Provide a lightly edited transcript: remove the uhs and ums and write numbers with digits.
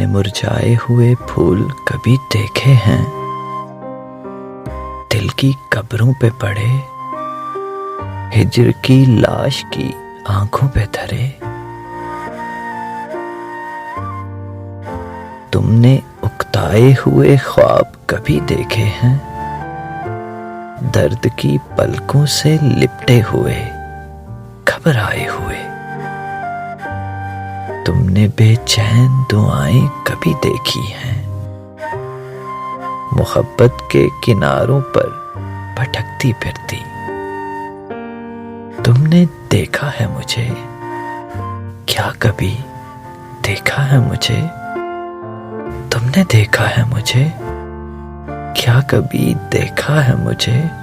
तुमने मुरझाए हुए फूल कभी देखे हैं? दिल की कब्रों पे पड़े, हिज्र की लाश की आंखों पे धरे। तुमने उकताए हुए ख्वाब कभी देखे हैं? दर्द की पलकों से लिपटे हुए, घबराए हुए। तुमने बेचैन दुआएं कभी देखी हैं? मोहब्बत के किनारों पर भटकती फिरती। तुमने देखा है मुझे? क्या कभी देखा है मुझे? तुमने देखा है मुझे? क्या कभी देखा है मुझे?